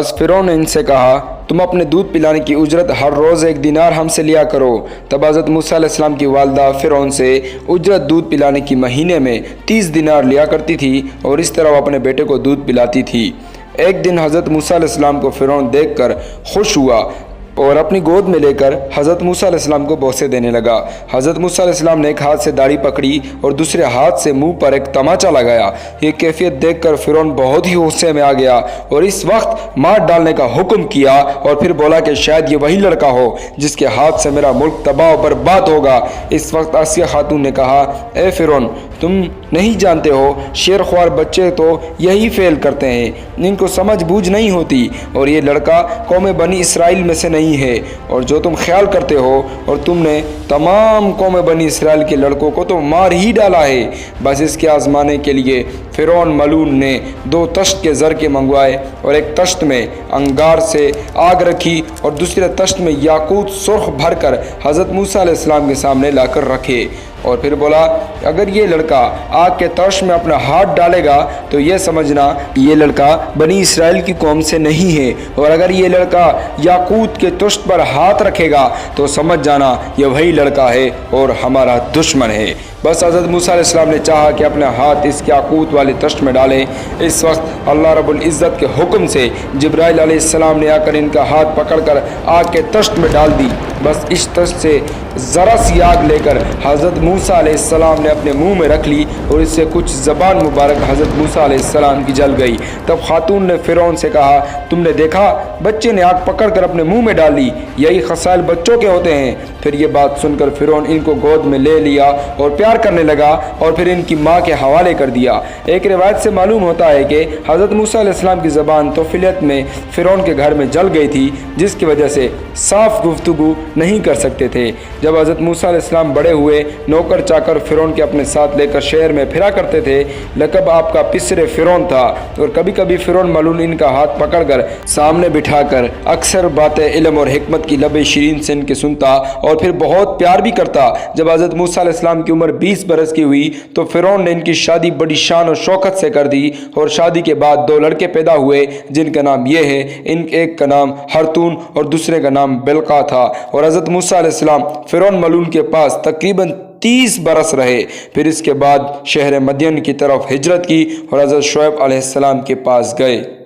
बस फ़िरौन ने इनसे कहा, तुम अपने दूध पिलाने की उजरत हर रोज़ 1 दिनार हमसे लिया करो। तब हज़रत मूसा अलैहिस्सलाम की वालदा फ़िरौन से उजरत दूध पिलाने की महीने में 30 दिनार लिया करती थी और इस तरह वो अपने बेटे को दूध पिलाती थी। एक दिन हज़रत मूसा अलैहिस्सलाम को फ़िरौन देखकर खुश हुआ और अपनी गोद में लेकर हज़रत मूसा अलैहिस्सलाम को बोसे देने लगा। हज़रत मूसा अलैहिस्सलाम ने एक हाथ से दाढ़ी पकड़ी और दूसरे हाथ से मुंह पर एक तमाचा लगाया। ये कैफियत देखकर फ़िरौन बहुत ही गुस्से में आ गया और इस वक्त मार डालने का हुक्म किया और फिर बोला कि शायद ये वही लड़का हो जिसके हाथ से मेरा मुल्क तबाह बर्बाद होगा। इस वक्त आसिया खातून ने कहा, ए फ़िरौन, तुम नहीं जानते हो, शेरख्वार बच्चे तो यही फेल करते हैं, इनको समझ बूझ नहीं होती और ये लड़का कौम बनी इसराइल में से नहीं है और जो तुम ख्याल करते हो, और तुमने तमाम कौम बनी इसराइल के लड़कों को तो मार ही डाला है। बस इसके आजमाने के लिए फ़िरौन मलून ने 2 तश्त के ज़र के मंगवाए और एक तश्त में अंगार से आग रखी और दूसरे तश्त में याकूत सुर्ख भरकर हज़रत मूसा अलैहिस्सलाम के सामने लाकर रखे और फिर बोला, अगर ये लड़का आग के तर्श में अपना हाथ डालेगा तो ये समझना ये लड़का बनी इसराइल की कौम से नहीं है, और अगर ये लड़का याकूत के तश्त पर हाथ रखेगा तो समझ जाना ये वही लड़का है और हमारा दुश्मन है। बस हज़रत मूसा अलैहिस्सलाम ने चाहा कि अपना हाथ इस याकूत वाले तश्त में डालें। इस वक्त अल्लाह रब्बुल इज़्ज़त के हुक्म से जिब्राइल अलैहिस्सलाम ने आकर इनका हाथ पकड़कर आग के तश्त में डाल दी। बस इस तश्त से ज़रा सी आग लेकर हज़रत मूसा अलैहिस्सलाम ने अपने मुंह में रख ली और इससे कुछ ज़बान मुबारक हज़रत मूसा अलैहिस्सलाम की जल गई। तब खातून ने फ़िरौन से कहा, तुमने देखा, बच्चे ने आग पकड़कर अपने मुंह में डाल ली, यही खसाइल बच्चों के होते हैं। फिर ये बात सुनकर फ़िरौन इनको गोद में ले लिया और प्यार करने लगा और फिर इनकी माँ के हवाले कर दिया। एक रिवायत से मालूम होता है कि हज़रत मूसा अलैहिस्सलाम की ज़बान तौफिलियत में फ़िरौन के घर में जल गई थी, जिसकी वजह से साफ गुफ्तगू नहीं कर सकते थे। जब हज़रत मूसा अलैहिस्सलाम बड़े हुए, नौकर चाकर फ़िरौन के अपने साथ लेकर शहर में फिरा करते थे। लक़ब आपका पिसरे फ़िरौन था और कभी कभी फ़िरौन मलून इनका हाथ पकड़कर सामने बिठाकर अक्सर बातें इल्म और हिकमत की लबे शीरीन से इनके सुनता और फिर बहुत प्यार भी करता। जब हज़रत मूसा अलैहिस्सलाम की उम्र 20 बरस की हुई तो फ़िरौन ने इनकी शादी बड़ी शान और शौकत से कर दी और शादी के बाद 2 लड़के पैदा हुए, जिनका नाम ये है, एक का नाम हरतून और दूसरे का नाम बिल्का था। और हज़रत मूसा अलैहिस्सलाम फ़िरौन मलून के पास तकरीबन 30 बरस रहे। फिर इसके बाद शहर मदियन की तरफ हिजरत की और हज़रत शुएब अलैहिस्सलाम के पास गए।